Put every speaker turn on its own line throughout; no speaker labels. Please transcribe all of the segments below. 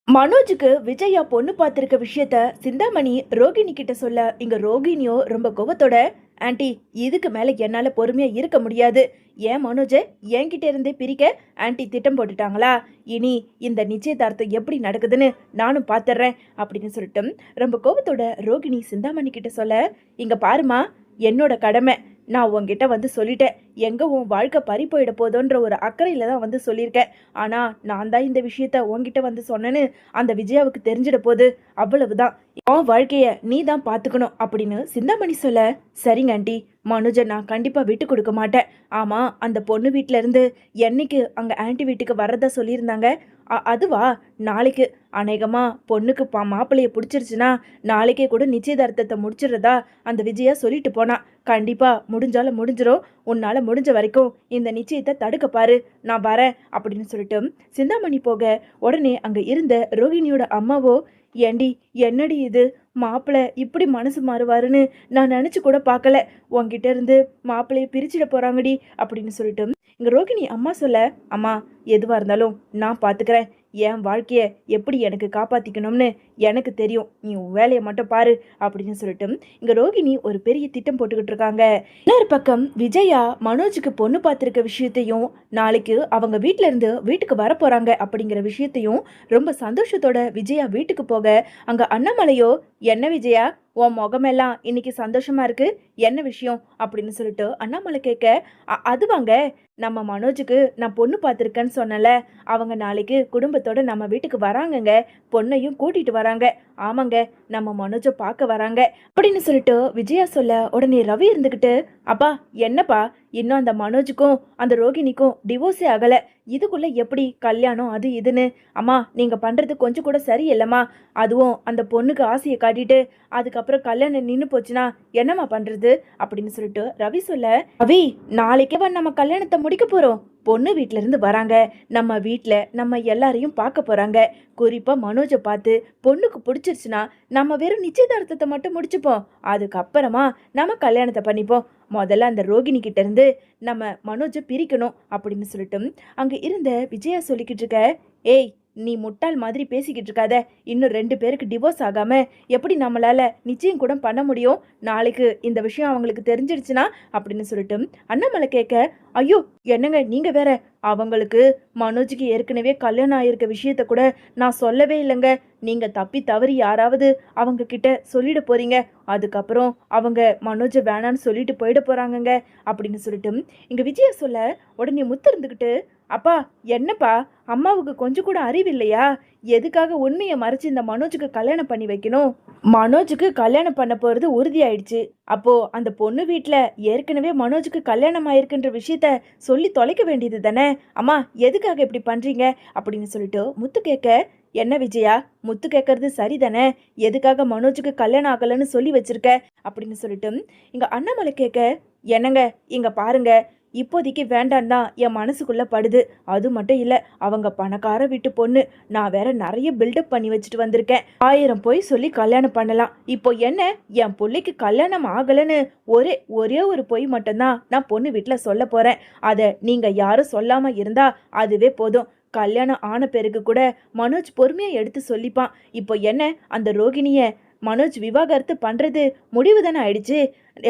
மனோஜுக்கு விஜயா பொண்ணு பார்த்திருக்க விஷயத்த சிந்தாமணி ரோகிணி கிட்ட சொல்ல இங்க ரோகிணியோ ரொம்ப கோவத்தோட, ஆன்ட்டி இதுக்கு மேல என்னால பொறுமையா இருக்க முடியாது. ஏன் மனோஜ என்கிட்ட இருந்தே பிரிக்க ஆன்ட்டி திட்டம் போட்டுட்டாங்களா? இனி இந்த நிச்சயதார்த்தம் எப்படி நடக்குதுன்னு நானும் பாத்துறேன் அப்படின்னு சொல்லிட்டு ரொம்ப கோவத்தோட ரோகிணி சிந்தாமணி கிட்ட சொல்ல, இங்க பாருமா, என்னோட கடமை. நான் உன்கிட்ட வந்து சொல்லிட்டேன். எங்க உன் வாழ்க்கை பறி போயிட போதோன்ற ஒரு அக்கறையில தான் வந்து சொல்லியிருக்கேன். ஆனா நான் தான் இந்த விஷயத்த உன்கிட்ட வந்து சொன்னேன்னு அந்த விஜயாவுக்கு தெரிஞ்சிட போகுது. அவ்வளவுதான். உன் வாழ்க்கைய நீ தான் பாத்துக்கணும் அப்படின்னு சிந்தாமணி சொல்ல, சரிங்க ஆண்டி, மனோஜை நான் கண்டிப்பா விட்டு கொடுக்க மாட்டேன். ஆமா, அந்த பொண்ணு வீட்ல இருந்து என்னைக்கு அங்க ஆன்ட்டி வீட்டுக்கு வர்றதா சொல்லியிருந்தாங்க? அதுவா? நாளைக்கு. அநேகமா பொண்ணுக்கு மாப்பிள்ளைய பிடிச்சிருச்சுன்னா நாளைக்கே கூட நிச்சயதார்த்தத்தை முடிச்சிடுறதா அந்த விஜயா சொல்லிட்டு போனா. கண்டிப்பா முடிஞ்சாலும் முடிஞ்சிரும். உன்னால முடிஞ்ச வரைக்கும் இந்த நிச்சயத்தை தடுக்க பாரு. நான் வரேன் அப்படின்னு சொல்லிட்டு சிந்தாமணி போக, உடனே அங்க இருந்த ரோகிணியோட அம்மாவோ, ஏண்டி என்னடி இது, மாப்பிள்ளை இப்படி மனசு மாறுவாருன்னு நான் நினைச்சு கூட பார்க்கல. உன்கிட்ட இருந்து மாப்பிள்ளைய பிரிச்சிட போறாங்கடி அப்படின்னு சொல்லிட்டு இங்க ரோகிணி அம்மா சொல்ல, அம்மா எதுவா இருந்தாலும் நான் பாத்துக்கிறேன். என் வாழ்க்கைய எப்படி எனக்கு காப்பாத்திக்கணும்னு எனக்கு தெரியும். நீ உன் வேலையை மட்டும் பாரு அப்படின்னு சொல்லிட்டு இங்க ரோகிணி ஒரு பெரிய திட்டம் போட்டுக்கிட்டு இருக்காங்க. இன்னொரு பக்கம் விஜயா மனோஜுக்கு பொண்ணு பார்த்திருக்க விஷயத்தையும், நாளைக்கு அவங்க வீட்ல இருந்து வீட்டுக்கு வர போறாங்க அப்படிங்கிற விஷயத்தையும் ரொம்ப சந்தோஷத்தோட விஜயா வீட்டுக்கு போக, அங்க அண்ணாமலையோ, என்ன விஜயா உன் முகமெல்லாம் இன்னைக்கு சந்தோஷமா இருக்கு, என்ன விஷயம் அப்படின்னு சொல்லிட்டு அண்ணாமலை கேட்க, அதுவாங்க, நம்ம மனோஜுக்கு நான் பொண்ணு பார்த்துருக்கேன்னு சொன்னல, அவங்க நாளைக்கு குடும்பத்தோட நம்ம வீட்டுக்கு வராங்கங்க. பொண்ணையும் கூட்டிட்டு வராங்க. ஆமாங்க, நம்ம மனோஜை பார்க்க வராங்க அப்படின்னு சொல்லிட்டு விஜயா சொல்ல, உடனே ரவி இருந்துக்கிட்டு, அப்பா என்னப்பா, இன்னும் அந்த மனோஜுக்கும் அந்த ரோகிணிக்கும் டிவோர்ஸே ஆகலை, இதுக்குள்ள எப்படி கல்யாணம் அது இதுன்னு? அம்மா நீங்க பண்றது கொஞ்சம் கூட சரியில்லைம்மா. அதுவும் அந்த பொண்ணுக்கு ஆசையை காட்டிட்டு அதுக்கப்புறம் கல்யாணம் நின்று போச்சுன்னா என்னம்மா பண்றது அப்படின்னு சொல்லிட்டு ரவி சொல்ல, ரவி நாளைக்கே நம்ம கல்யாணத்தை முடிக்க போறோம். பொண்ணு வீட்ல இருந்து வராங்க. நம்ம வீட்ல நம்ம எல்லாரையும் பார்க்க போறாங்க. குறிப்பா மனோஜை பார்த்து பொண்ணுக்கு பிடிச்சிருச்சுன்னா நம்ம வெறும் நிச்சயதார்த்தத்தை மட்டும் முடிச்சுப்போம். அதுக்கப்புறமா நம்ம கல்யாணத்தை பண்ணிப்போம். முதல்ல அந்த ரோகிணி கிட்ட இருந்து நம்ம மனோஜை பிரிக்கணும் அப்படின்னு சொல்லிட்டு அங்க இருந்த விஜயா சொல்லிக்கிட்டு இருக்க, ஏய் நீ முட்டாள் மாதிரி பேசிக்கிட்டு இருக்காத. இன்னும் 2 பேருக்கு டிவோர்ஸ் ஆகாம எப்படி நம்மளால நிச்சயம் கூட பண்ண முடியும்? நாளைக்கு இந்த விஷயம் அவங்களுக்கு தெரிஞ்சிடுச்சுன்னா அப்படின்னு சொல்லிட்டு அண்ணாமலை கேட்க, ஐயோ என்னங்க நீங்க வேற, அவங்களுக்கு மனோஜுக்கு ஏற்கனவே கல்யாணம் ஆயிருக்க விஷயத்த கூட நான் சொல்லவே இல்லைங்க. நீங்க தப்பி தவறி யாராவது அவங்க கிட்ட சொல்லிட போறீங்க. அதுக்கப்புறம் அவங்க மனோஜை வேணான்னு சொல்லிட்டு போயிட போறாங்கங்க அப்படின்னு சொல்லிட்டு இங்க விஜயா சொல்ல, உடனே முத்து இருந்துக்கிட்டு, அப்பா என்னப்பா, அம்மாவுக்கு கொஞ்சம் கூட அறிவில்லையா? எதுக்காக உண்மையை மறைச்சு இந்த மனோஜுக்கு கல்யாணம் பண்ணி வைக்கணும்? மனோஜுக்கு கல்யாணம் பண்ண போறது உறுதி ஆயிடுச்சு. அப்போ அந்த பொண்ணு வீட்ல ஏற்கனவே மனோஜுக்கு கல்யாணம் ஆயிருக்குன்ற விஷயத்த சொல்லி தொலைக்க வேண்டியது தானே? அம்மா எதுக்காக இப்படி பண்றீங்க அப்படின்னு சொல்லிட்டு முத்து கேட்க, என்ன விஜயா, முத்து கேட்கறது சரிதானே? எதுக்காக மனோஜுக்கு கல்யாணம் ஆகலன்னு சொல்லி வச்சிருக்க அப்படின்னு சொல்லிட்டு இங்க அண்ணாமலை கேட்க, என்னங்க இங்க பாருங்க, இப்போதைக்கு வேண்டான் தான் என் மனசுக்குள்ள படுது. அது மட்டும் இல்ல, அவங்க பணக்கார வீட்டு பொண்ணு. நான் வேற நிறைய பில்டப் பண்ணி வச்சுட்டு வந்திருக்கேன். 1000 போய் சொல்லி கல்யாணம் பண்ணலாம். இப்போ என்ன, என் பிள்ளைக்கு கல்யாணம் ஆகலைன்னு ஒரே ஒரே ஒரு பொய் மட்டும்தான் நான் பொண்ணு வீட்டுல சொல்ல போறேன். அதை நீங்க யாரும் சொல்லாம இருந்தா அதுவே போதும். கல்யாணம் ஆன பிறகு கூட மனோஜ் பொறுமையா எடுத்து சொல்லிப்பான். இப்போ என்ன, அந்த ரோகிணிய மனோஜ் விவாகரத்து பண்றது முடிவு தானே ஆயிடுச்சு.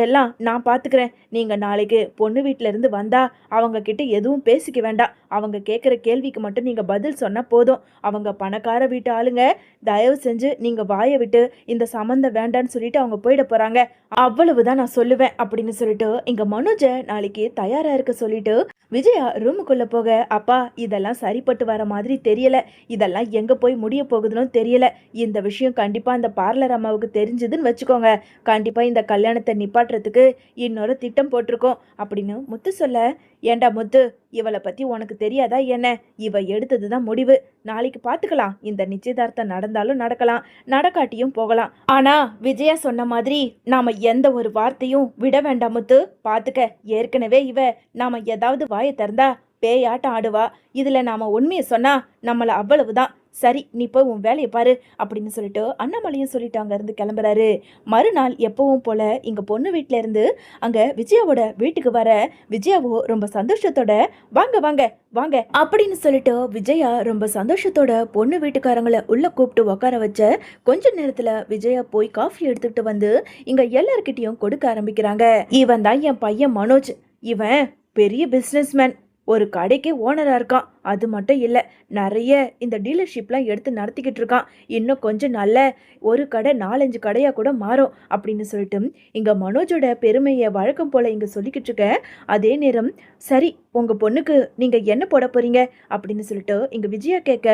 எல்லாம் நான் பார்த்துக்கிறேன். நீங்கள் நாளைக்கு பொண்ணு வீட்டில இருந்து வந்தா அவங்க கிட்ட எதுவும் பேசிக்க வேண்டாம். அவங்க கேட்குற கேள்விக்கு மட்டும் நீங்கள் பதில் சொன்னால் போதும். அவங்க பணக்கார வீட்டு ஆளுங்க. தயவு செஞ்சு நீங்கள் வாயை விட்டு இந்த சம்மந்தம் வேண்டான்னு சொல்லிட்டு அவங்க போயிட போகிறாங்க. அவ்வளவுதான் நான் சொல்லுவேன் அப்படின்னு சொல்லிட்டு இங்கே மனோஜை நாளைக்கு தயாராக இருக்க சொல்லிட்டு விஜயா ரூமுக்குள்ளே போக, அப்பா இதெல்லாம் சரிப்பட்டு வர மாதிரி தெரியல. இதெல்லாம் எங்கே போய் முடிய போகுதுன்னு தெரியல. இந்த விஷயம் கண்டிப்பாக அந்த பார்லர் அம்மாவுக்கு தெரிஞ்சதுன்னு வச்சுக்கோங்க. கண்டிப்பாக இந்த கல்யாணத்தை நிப்பாட்டுறதுக்கு இன்னொரு திட்டம் போட்டிருக்கோம் அப்படின்னு முத்து சொல்ல, ஏண்டா முத்து, இவளை பத்தி உனக்கு தெரியாதா என்ன? இவ எடுத்ததுதான் முடிவு. நாளைக்கு பார்த்துக்கலாம். இந்த நிச்சயதார்த்தம் நடந்தாலும் நடக்கலாம், நடக்காட்டியும் போகலாம். ஆனா விஜயா சொன்ன மாதிரி நாம எந்த ஒரு வார்த்தையும் விட வேண்டாம் முத்து. பார்த்துக்க, ஏற்கனவே இவ நாம ஏதாவது வாயை திறந்தா பேயாட்டம் ஆடுவா. இதுல நாம உண்மையை சொன்னா நம்மள அவ்வளவுதான் சரி நீ போய் உன் வேலையை பாரு அப்படின்னு சொல்லிட்டு அண்ணாமலையும் சொல்லிட்டு அங்க இருந்து கிளம்புறாரு. மறுநாள் எப்பவும் போல இங்க பொண்ணு வீட்ல இருந்து அங்க விஜயாவோட வீட்டுக்கு வர விஜயாவோ ரொம்ப சந்தோஷத்தோட வாங்க வாங்க வாங்க அப்படின்னு சொல்லிட்டு விஜயா ரொம்ப சந்தோஷத்தோட பொண்ணு வீட்டுக்காரங்களை உள்ள கூப்பிட்டு உட்கார வச்ச கொஞ்ச நேரத்துல விஜயா போய் காஃபி எடுத்துக்கிட்டு வந்து இங்க எல்லார்கிட்டயும் கொடுக்க ஆரம்பிக்கிறாங்க. இவன் தான் என் பையன் மனோஜ். இவன் பெரிய பிசினஸ்மேன், ஒரு கடைக்கே ஓனரா இருக்கான். அது மட்டும் இல்ல, நிறைய இந்த டீலர்ஷிப்லாம் எடுத்து நடத்திக்கிட்டு இருக்கான். இன்னும் கொஞ்சம் நல்ல ஒரு கடை 4-5 கடையா கூட மாறும் அப்படின்னு சொல்லிட்டு இங்க மனோஜோட பெருமையை வழக்கம் போல இங்க சொல்லிக்கிட்டு இருக்க. அதே நேரம் சரி உங்க பொண்ணுக்கு நீங்க என்ன போட போறீங்க அப்படின்னு சொல்லிட்டு இங்க விஜயா கேட்க,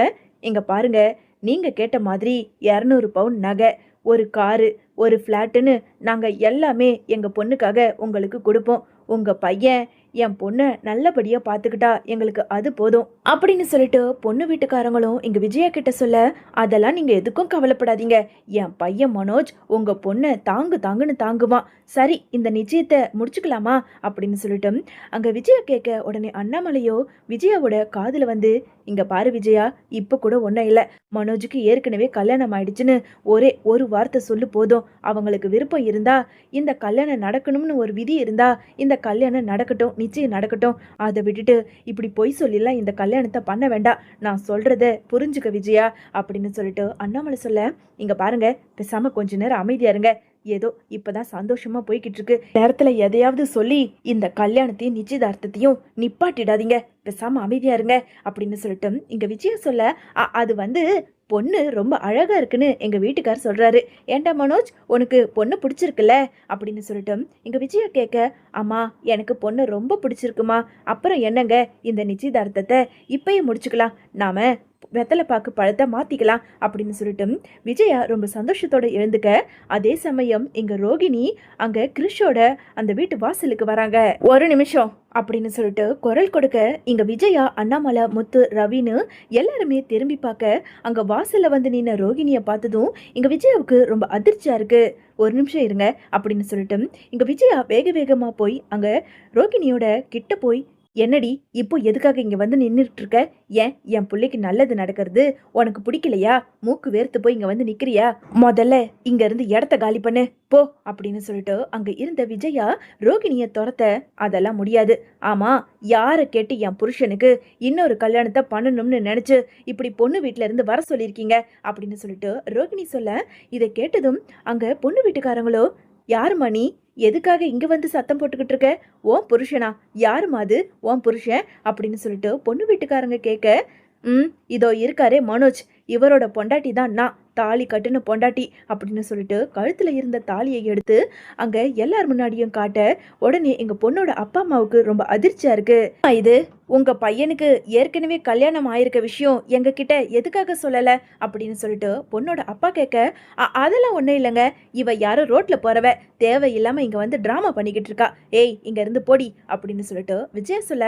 இங்க பாருங்க நீங்க கேட்ட மாதிரி 200 பவுன் நகை, ஒரு காரு, ஒரு ஃப்ளாட்டுன்னு நாங்கள் எல்லாமே எங்கள் பொண்ணுக்காக உங்களுக்கு கொடுப்போம். உங்கள் பையன் என் பொண்ணை நல்லபடியாக பார்த்துக்கிட்டா எங்களுக்கு அது போதும் அப்படின்னு சொல்லிட்டு பொண்ணு வீட்டுக்காரங்களும் இங்கே விஜயா கிட்ட சொல்ல, அதெல்லாம் நீங்கள் எதுக்கும் கவலைப்படாதீங்க. என் பையன் மனோஜ் உங்கள் பொண்ணை தாங்குன்னு தாங்குவான். சரி இந்த நிச்சயத்தை முடிச்சுக்கலாமா அப்படின்னு சொல்லிட்டு அங்கே விஜயா கேட்க, உடனே அண்ணாமலையோ விஜயாவோட காதில் வந்து, இங்கே பாரு விஜயா, இப்போ கூட ஒன்றும் இல்லை, மனோஜுக்கு ஏற்கனவே கல்யாணம் ஆயிடுச்சுன்னு ஒரே ஒரு வார்த்தை சொல்லு போதும். அவங்களுக்கு விருப்பம் இருந்தா இந்த கல்யாணம் நடக்கணும்னு ஒரு விதி இருந்தா இந்த கல்யாணம் நடக்கட்டும், நிச்சயம் நடக்கட்டும். அதை விட்டுட்டு இப்படி பொய் சொல்லிலாம் இந்த கல்யாணத்தை பண்ண வேண்டாம். நான் சொல்றத புரிஞ்சுக்க விஜயா அப்படின்னு சொல்லிட்டு அண்ணாமலை சொல்ல, இங்க பாருங்க பேசாம கொஞ்ச நேரம் அமைதியா இருங்க. ஏதோ இப்பதான் சந்தோஷமா போய்கிட்டு இருக்கு நேரத்துல எதையாவது சொல்லி இந்த கல்யாணத்தையும் நிச்சயதார்த்தத்தையும் நிப்பாட்டிடாதீங்க. பேசாம அமைதியா இருங்க அப்படின்னு சொல்லிட்டு இங்க விஜயா சொல்ல, அது வந்து பொண்ணு ரொம்ப அழகா இருக்குன்னு எங்க வீட்டுக்கார் சொல்றாரு. ஏண்டா மனோஜ், உனக்கு பொண்ணு பிடிச்சிருக்குல்ல அப்படின்னு சொல்லிட்டு எங்க விஜயா கேட்க, ஆமா எனக்கு பொண்ணு ரொம்ப பிடிச்சிருக்குமா. அப்புறம் என்னங்க, இந்த நிச்சயதார்த்தத்தை இப்பயே முடிச்சுக்கலாம், நாம வெத்தலை பாக்கு பழத்தை மாத்திக்கலாம் அப்படின்னு சொல்லிட்டு விஜயா ரொம்ப சந்தோஷத்தோட எழுந்துக்க. அதே சமயம் இங்க ரோகிணி அங்க கிறிஷோட அந்த வீட்டு வாசலுக்கு வராங்க. ஒரு நிமிஷம் அப்படின்னு சொல்லிட்டு குரல் கொடுக்க, இங்க விஜயா, அண்ணாமலை, முத்து, ரவின்னு எல்லாருமே திரும்பி பார்க்க அங்க வாசல்ல வந்து நின்ன ரோகிணியை பார்த்ததும் இங்க விஜயாவுக்கு ரொம்ப அதிர்ச்சியா இருக்கு. ஒரு நிமிஷம் இருங்க அப்படின்னு சொல்லிட்டு இங்க விஜயா வேக வேகமா போய் அங்க ரோகிணியோட கிட்ட போய், என்னடி இப்போ எதுக்காக இங்க வந்து நின்றுட்டு இருக்க? ஏன் என் பிள்ளைக்கு நல்லது நடக்கிறது உனக்கு பிடிக்கலையா? மூக்கு வேர்த்து போய் இங்க வந்து நிக்கிறியா? முதல்ல இங்க இருந்து இடத்த காலி பண்ணு போ அப்படின்னு சொல்லிட்டு அங்க இருந்த விஜயா ரோகிணிய துரத்த, அதெல்லாம் முடியாது. ஆமா, யாரை கேட்டு என் புருஷனுக்கு இன்னொரு கல்யாணத்தை பண்ணணும்னு நினைச்சு இப்படி பொண்ணு வீட்டுல இருந்து வர சொல்லியிருக்கீங்க அப்படின்னு சொல்லிட்டு ரோகிணி சொல்ல, இதை கேட்டதும் அங்க பொண்ணு வீட்டுக்காரங்களோ, யாருமா நீ, எதுக்காக இங்க வந்து சத்தம் போட்டுக்கிட்டு இருக்க? ஓன் புருஷனா? யாருமா அது ஓன் புருஷன் அப்படின்னு சொல்லிட்டு பொண்ணு வீட்டுக்காரங்க கேட்க, இதோ இருக்காரே மனோஜ், இவரோட பொண்டாட்டி தான் நான், தாலி கட்டுன பொண்டாட்டி அப்படின்னு சொல்லிட்டு கழுத்துல இருந்த தாலியை எடுத்து அங்க எல்லார் முன்னாடியும் காட்ட, உடனே எங்க பொண்ணோட அப்பா அம்மாவுக்கு ரொம்ப அதிர்ச்சியா இருக்கு. இது உங்க பையனுக்கு ஏற்கனவே கல்யாணம் ஆயிருக்க விஷயம் எங்க கிட்ட எதுக்காக சொல்லல அப்படின்னு சொல்லிட்டு பொண்ணோட அப்பா கேட்க, அதெல்லாம் ஒன்றும் இல்லைங்க, இவ யாரும் ரோட்ல போறவ, தேவையில்லாம இங்க வந்து டிராமா பண்ணிக்கிட்டு இருக்கா, ஏய் இங்க இருந்து போடி அப்படின்னு சொல்லிட்டு விஜயா சொல்ல,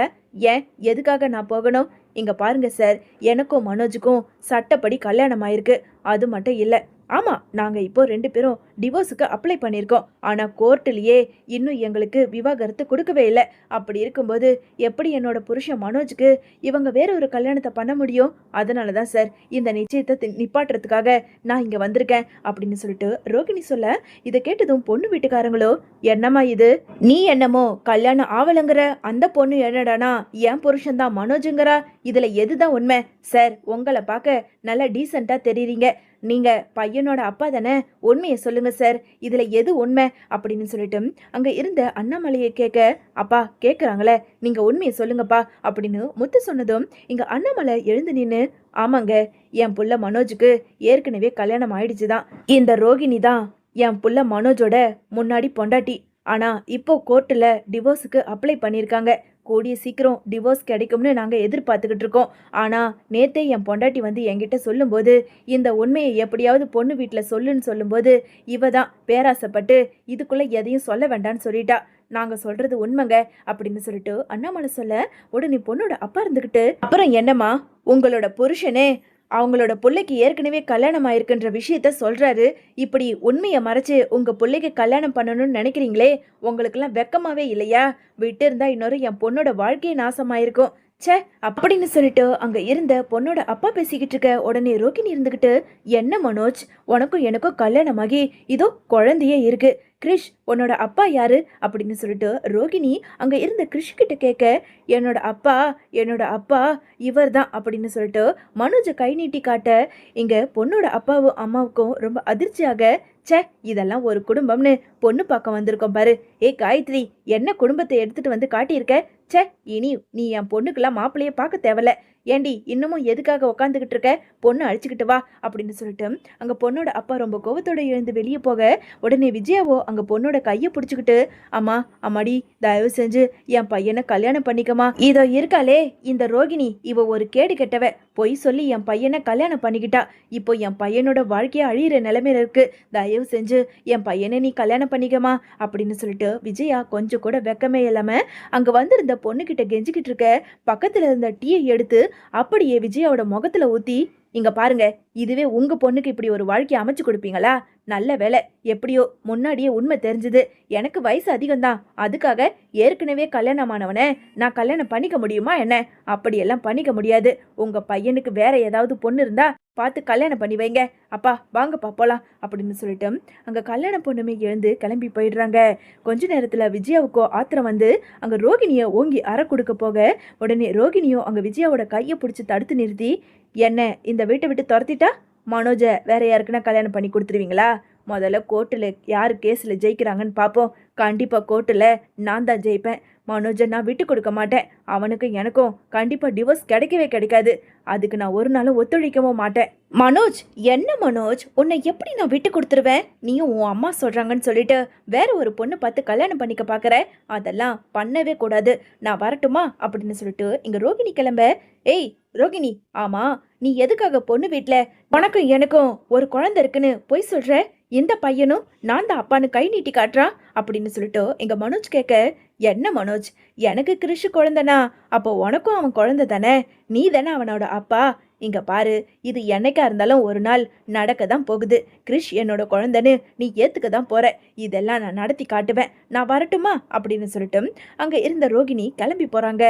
ஏன் எதுக்காக நான் போகணும்? இங்க பாருங்க சார், எனக்கும் மனோஜுக்கும் சட்டப்படி கல்யாணம் ஆயிருக்கு. அது மட்டும் இல்லை, ஆமா நாங்க இப்போ 2 பேரும் டிவோர்ஸுக்கு அப்ளை பண்ணியிருக்கோம். ஆனா கோர்ட்டிலேயே இன்னும் எங்களுக்கு விவாகரத்து கொடுக்கவே இல்லை. அப்படி இருக்கும்போது எப்படி என்னோட புருஷன் மனோஜுக்கு இவங்க வேற ஒரு கல்யாணத்தை பண்ண முடியும்? அதனால தான் சார் இந்த நிச்சயத்தை நிப்பாட்டுறதுக்காக நான் இங்க வந்திருக்கேன் அப்படின்னு சொல்லிட்டு ரோகிணி சொல்ல, இதை கேட்டதும் பொண்ணு வீட்டுக்காரங்களோ, என்னம்மா இது, நீ என்னமோ கல்யாணம் ஆவலங்கிற, அந்த பொண்ணு என்னடானா என் புருஷன் தான் மனோஜுங்கிறா, இதுல எதுதான் உண்மை? சார் உங்களை பார்க்க நல்லா டீசெண்டா தெரியுறீங்க, நீங்க பையனோட அப்பா தானே, உண்மையை சொல்லுங்க சார், இதுல எது உண்மை அப்படின்னு சொல்லிட்டு அங்க இருந்த அண்ணாமலையை கேட்க, அப்பா கேட்குறாங்களே, நீங்க உண்மையை சொல்லுங்கப்பா அப்படின்னு முத்து சொன்னதும் இங்க அண்ணாமலை எழுந்து நின்று, ஆமாங்க என் புள்ள மனோஜுக்கு ஏற்கனவே கல்யாணம் ஆயிடுச்சுதான். இந்த ரோகிணி தான் என் புள்ள மனோஜோட முன்னாடி பொண்டாட்டி. ஆனா இப்போ கோர்ட்டுல டிவோர்ஸுக்கு அப்ளை பண்ணியிருக்காங்க. கூடிய சீக்கிரம் டிவோர்ஸ் கிடைக்கும்னு நாங்கள் எதிர்பார்த்துக்கிட்டு இருக்கோம். ஆனால் நேத்தே என் பொண்டாட்டி வந்து என்கிட்ட சொல்லும்போது, இந்த உண்மையை எப்படியாவது பொண்ணு வீட்டில் சொல்லுன்னு சொல்லும்போது இவ தான் பேராசைப்பட்டு இதுக்குள்ளே எதையும் சொல்ல வேண்டான்னு சொல்லிட்டா. நாங்கள் சொல்கிறது உண்மைங்க அப்படின்னு சொல்லிட்டு அண்ணாமலை சொல்ல, உடனே பொண்ணோட அப்பா இருந்துக்கிட்டு, அப்புறம் என்னம்மா உங்களோட புருஷனே அவங்களோட பிள்ளைக்கு ஏற்கனவே கல்யாணம் ஆயிருக்குன்ற விஷயத்த சொல்றாரு, இப்படி உண்மையை மறைச்சு உங்க பிள்ளைக்கு கல்யாணம் பண்ணணும்னு நினைக்கிறீங்களே, உங்களுக்கெல்லாம் வெக்கமாவே இல்லையா? விட்டு இருந்தா இன்னொரு என் பொண்ணோட வாழ்க்கையே நாசமாயிருக்கும். ச்சே அப்படின்னு சொல்லிட்டு அங்க இருந்த பொண்ணோட அப்பா பேசிக்கிட்டு இருக்க. உடனே ரோகிணி இருந்துகிட்டு, என்ன மனோஜ், உனக்கும் எனக்கும் கல்யாணமாகி இதோ குழந்தையே இருக்கு. கிரிஷ் உன்னோட அப்பா யாரு அப்படின்னு சொல்லிட்டு ரோகிணி அங்க இருந்த கிரிஷ் கிட்ட கேட்க, என்னோட அப்பா இவர் தான் அப்படின்னு சொல்லிட்டு மனோஜை கை நீட்டி காட்ட, இங்க பொண்ணோட அப்பாவும் அம்மாவுக்கும் ரொம்ப அதிர்ச்சியாக, ச்சே இதெல்லாம் ஒரு குடும்பம்னு பொண்ணு பார்க்க வந்திருக்கோம் பாரு. ஏ காயத்ரி, என்ன குடும்பத்தை எடுத்துட்டு வந்து காட்டியிருக்க. ச்சே, இனி நீ என் பொண்ணுக்கெல்லாம் மாப்பிள்ளையே பார்க்க தேவையில்ல. ஏண்டி இன்னமும் எதுக்காக உக்காந்துக்கிட்டு இருக்க, பொண்ணு அழைச்சிக்கிட்டு வா அப்படின்னு சொல்லிட்டு அங்க பொண்ணோட அப்பா ரொம்ப கோவத்தோட எழுந்து வெளியே போக, உடனே விஜயாவோ அங்க பொண்ணோட கையை பிடிச்சிக்கிட்டு, அம்மா அம்மாடி தயவு செஞ்சு என் பையனை கல்யாணம் பண்ணிக்கமா. இதோ இருக்காளே இந்த ரோகிணி, இவ ஒரு கேடு கெட்டவ, பொய் சொல்லி என் பையனை கல்யாணம் பண்ணிக்கிட்டா. இப்போ என் பையனோட வாழ்க்கையை அழியிற நிலைமையில இருக்கு. தயவு செஞ்சு என் பையனை நீ கல்யாணம் பண்ணிக்கமா அப்படின்னு சொல்லிட்டு விஜயா கொஞ்சம் கூட வெக்கமே இல்லாம அங்க வந்திருந்த பொண்ணுகிட்ட கெஞ்சிக்கிட்டு இருக்க. பக்கத்துல இருந்த டீயை எடுத்து அப்படியே விஜயாவோட முகத்துல ஊத்தி, இங்க பாருங்க, இதுவே உங்க பொண்ணுக்கு இப்படி ஒரு வாழ்க்கையை அமைச்சு கொடுப்பீங்களா? நல்ல வேலை, எப்படியோ முன்னாடியே உண்மை தெரிஞ்சது. எனக்கு வயசு அதிகம்தான், அதுக்காக ஏற்கனவே கல்யாணமானவனை நான் கல்யாணம் பண்ணிக்க முடியுமா என்ன? அப்படியெல்லாம் பண்ணிக்க முடியாது. உங்க பையனுக்கு வேற ஏதாவது பொண்ணு இருந்தா பார்த்து கல்யாணம் பண்ணி வைங்க. அப்பா வாங்கப்பா போலாம் அப்படின்னு சொல்லிட்டு அங்க கல்யாண பொண்ணுமே எழுந்து கிளம்பி போயிடுறாங்க. கொஞ்ச நேரத்துல விஜயாவுக்கோ ஆத்திரம் வந்து அங்க ரோகிணியை ஓங்கி அற கொடுக்க போக, உடனே ரோகிணியும் அங்க விஜயாவோட கையை பிடிச்சி தடுத்து நிறுத்தி, என்ன இந்த வீட்டை விட்டு துரத்திட்டா மனோஜை வேற யாருக்குன்னா கல்யாணம் பண்ணி கொடுத்துருவீங்களா? முதல்ல கோர்ட்டில் யார் கேஸில் ஜெயிக்கிறாங்கன்னு பார்ப்போம். கண்டிப்பாக கோர்ட்டில் நான் தான் ஜெயிப்பேன். மனோஜை நான் விட்டு கொடுக்க மாட்டேன். அவனுக்கும் எனக்கும் கண்டிப்பாக டிவோர்ஸ் கிடைக்கவே கிடைக்காது. அதுக்கு நான் ஒரு நாளும் ஒத்துழைக்கவும் மாட்டேன். மனோஜ், என்ன மனோஜ், உன்னை எப்படி நான் விட்டு கொடுத்துருவேன்? நீயும் உன் அம்மா சொல்கிறாங்கன்னு சொல்லிட்டு வேற ஒரு பொண்ணு பார்த்து கல்யாணம் பண்ணிக்க பார்க்குற? அதெல்லாம் பண்ணவே கூடாது. நான் வரட்டுமா அப்படின்னு சொல்லிட்டு இங்கே ரோகிணி கிளம்ப. ஏய் ரோகிணி, ஆமா நீ எதுக்காக பொண்ணு வீட்டில் உனக்கும் எனக்கும் ஒரு குழந்தை இருக்குன்னு பொய் சொல்ற? இந்த பையனும் நான் தான் அப்பான்னு கை நீட்டி காட்டுறான் அப்படின்னு சொல்லிட்டு எங்க மனோஜ் கேட்க, என்ன மனோஜ், எனக்கு கிறிஷ் குழந்தைனா அப்போ உனக்கும் அவன் குழந்தை தானே? நீ தானே அவனோட அப்பா. இங்க பாரு, இது என்னைக்கா இருந்தாலும் ஒரு நாள் நடக்க தான் போகுது. கிறிஷ் என்னோட குழந்தைன்னு நீ ஏத்துக்க தான் போற. இதெல்லாம் நான் நடத்தி காட்டுவேன். நான் வரட்டுமா அப்படின்னு சொல்லிட்டு அங்க இருந்த ரோகிணி கிளம்பி போறாங்க.